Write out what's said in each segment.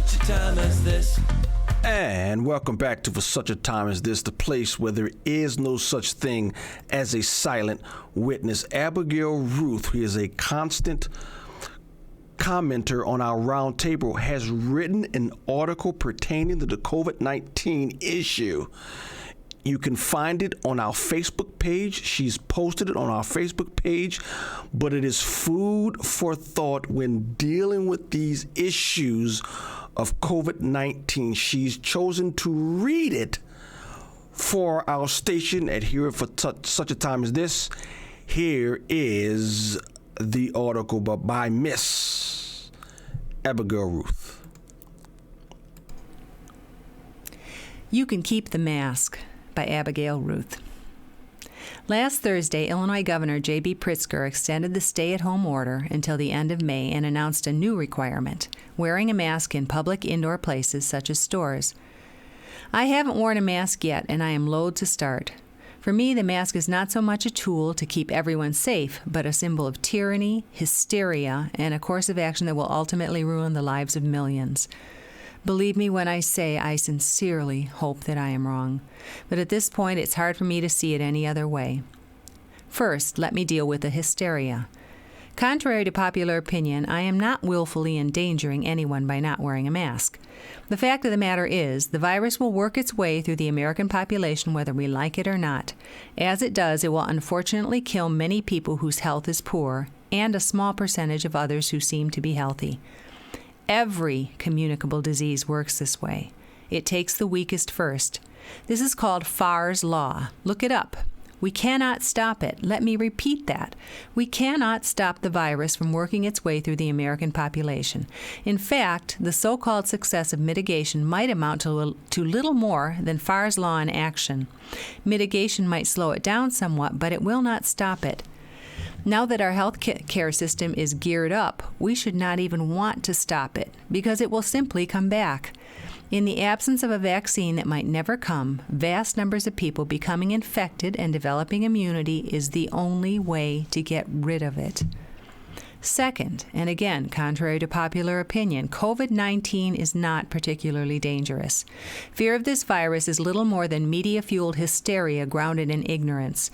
such a time as this. And welcome back to For Such a Time as This, the place where there is no such thing as a silent witness. Abigail Ruth, who is a constant commenter on our roundtable, has written an article pertaining to the COVID-19 issue. You can find it on our Facebook page. She's posted it on our Facebook page, but it is food for thought when dealing with these issues of COVID-19. She's chosen to read it for our station at Here for Such a Time as This. Here is the article by Miss Abigail Ruth. You Can Keep the Mask by Abigail Ruth. Last Thursday, Illinois Governor J.B. Pritzker extended the stay-at-home order until the end of May and announced a new requirement, wearing a mask in public indoor places such as stores. I haven't worn a mask yet, and I am loath to start. For me, the mask is not so much a tool to keep everyone safe, but a symbol of tyranny, hysteria, and a course of action that will ultimately ruin the lives of millions. Believe me when I say I sincerely hope that I am wrong, but at this point it's hard for me to see it any other way. First, let me deal with the hysteria. Contrary to popular opinion, I am not willfully endangering anyone by not wearing a mask. The fact of the matter is, the virus will work its way through the American population whether we like it or not. As it does, it will unfortunately kill many people whose health is poor, and a small percentage of others who seem to be healthy. Every communicable disease works this way. It takes the weakest first. This is called Farr's Law. Look it up. We cannot stop it. Let me repeat that. We cannot stop the virus from working its way through the American population. In fact, the so-called success of mitigation might amount to little more than Farr's Law in action. Mitigation might slow it down somewhat, but it will not stop it. Now that our health care system is geared up, we should not even want to stop it, because it will simply come back. In the absence of a vaccine that might never come, vast numbers of people becoming infected and developing immunity is the only way to get rid of it. Second, and again, contrary to popular opinion, COVID-19 is not particularly dangerous. Fear of this virus is little more than media-fueled hysteria grounded in ignorance.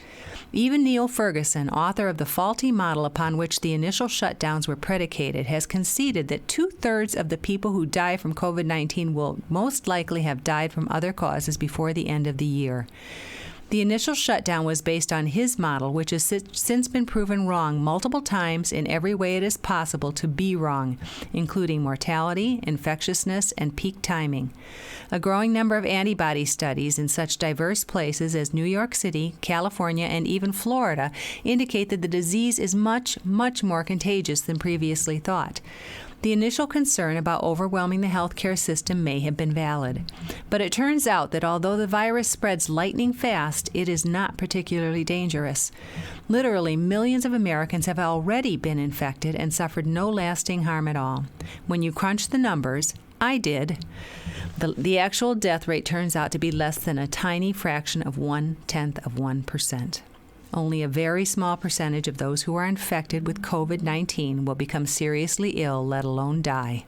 Even Neil Ferguson, author of The Faulty Model upon which the initial shutdowns were predicated, has conceded that 2/3 of the people who die from COVID-19 will most likely have died from other causes before the end of the year. The initial shutdown was based on his model, which has since been proven wrong multiple times in every way it is possible to be wrong, including mortality, infectiousness, and peak timing. A growing number of antibody studies in such diverse places as New York City, California, and even Florida indicate that the disease is much, much more contagious than previously thought. The initial concern about overwhelming the healthcare system may have been valid. But it turns out that although the virus spreads lightning fast, it is not particularly dangerous. Literally, millions of Americans have already been infected and suffered no lasting harm at all. When you crunch the numbers, I did, the actual death rate turns out to be less than a tiny fraction of 0.1%. Only a very small percentage of those who are infected with COVID-19 will become seriously ill, let alone die.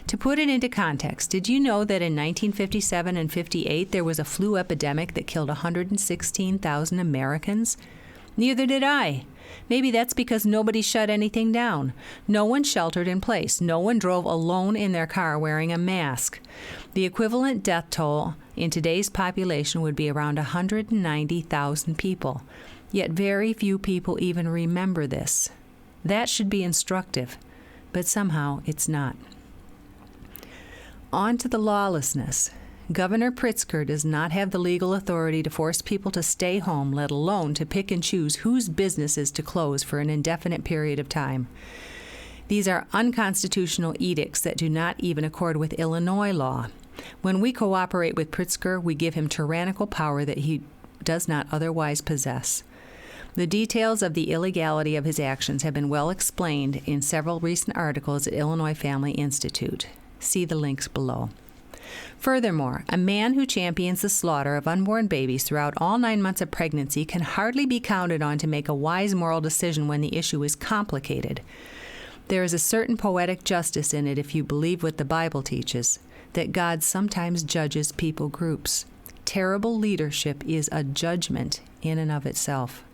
To put it into context, did you know that in 1957 and 58 there was a flu epidemic that killed 116,000 Americans? Neither did I. Maybe that's because nobody shut anything down. No one sheltered in place. No one drove alone in their car wearing a mask. The equivalent death toll in today's population would be around 190,000 people. Yet very few people even remember this. That should be instructive, but somehow it's not. On to the lawlessness. Governor Pritzker does not have the legal authority to force people to stay home, let alone to pick and choose whose businesses to close for an indefinite period of time. These are unconstitutional edicts that do not even accord with Illinois law. When we cooperate with Pritzker, we give him tyrannical power that he does not otherwise possess. The details of the illegality of his actions have been well explained in several recent articles at Illinois Family Institute. See the links below. Furthermore, a man who champions the slaughter of unborn babies throughout all 9 months of pregnancy can hardly be counted on to make a wise moral decision when the issue is complicated. There is a certain poetic justice in it if you believe what the Bible teaches, that God sometimes judges people groups. Terrible leadership is a judgment in and of itself.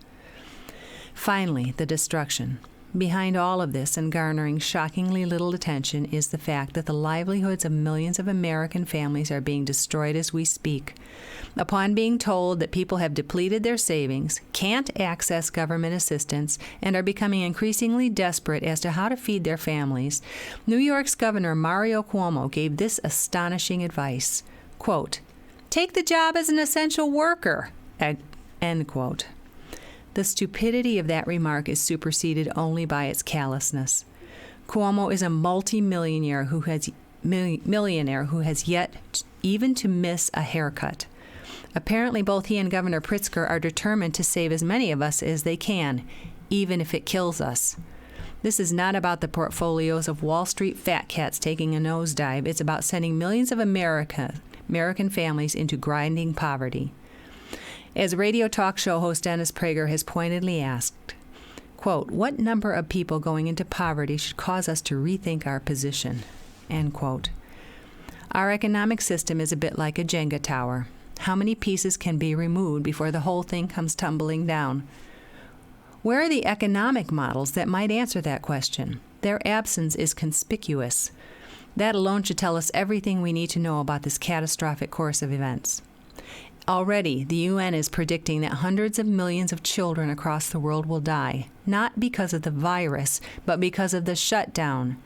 Finally, the destruction. Behind all of this and garnering shockingly little attention is the fact that the livelihoods of millions of American families are being destroyed as we speak. Upon being told that people have depleted their savings, can't access government assistance, and are becoming increasingly desperate as to how to feed their families, New York's Governor Mario Cuomo gave this astonishing advice, quote, "Take the job as an essential worker," end quote. The stupidity of that remark is superseded only by its callousness. Cuomo is a multimillionaire who has yet even to miss a haircut. Apparently, both he and Governor Pritzker are determined to save as many of us as they can, even if it kills us. This is not about the portfolios of Wall Street fat cats taking a nosedive. It's about sending millions of American families into grinding poverty. As radio talk show host Dennis Prager has pointedly asked, quote, "What number of people going into poverty should cause us to rethink our position?" End quote. Our economic system is a bit like a Jenga tower. How many pieces can be removed before the whole thing comes tumbling down? Where are the economic models that might answer that question? Their absence is conspicuous. That alone should tell us everything we need to know about this catastrophic course of events. Already, the UN is predicting that hundreds of millions of children across the world will die, not because of the virus, but because of the shutdown.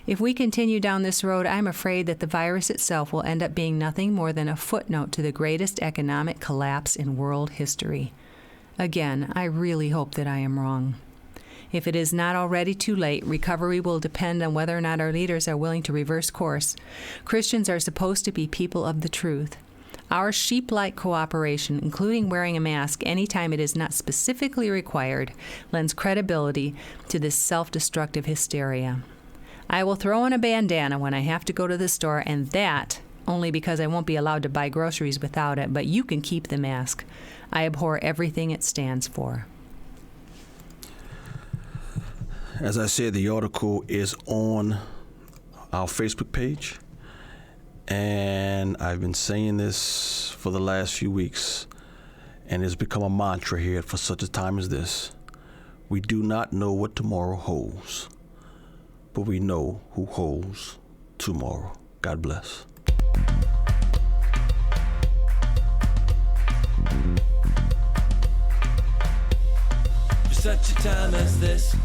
If we continue down this road, I'm afraid that the virus itself will end up being nothing more than a footnote to the greatest economic collapse in world history. Again, I really hope that I am wrong. If it is not already too late, recovery will depend on whether or not our leaders are willing to reverse course. Christians are supposed to be people of the truth. Our sheep-like cooperation, including wearing a mask anytime it is not specifically required, lends credibility to this self-destructive hysteria. I will throw on a bandana when I have to go to the store, and that only because I won't be allowed to buy groceries without it, but you can keep the mask. I abhor everything it stands for. As I said, the article is on our Facebook page. And I've been saying this for the last few weeks, and it's become a mantra here for such a time as this. We do not know what tomorrow holds, but we know who holds tomorrow. God bless. For such a time as this,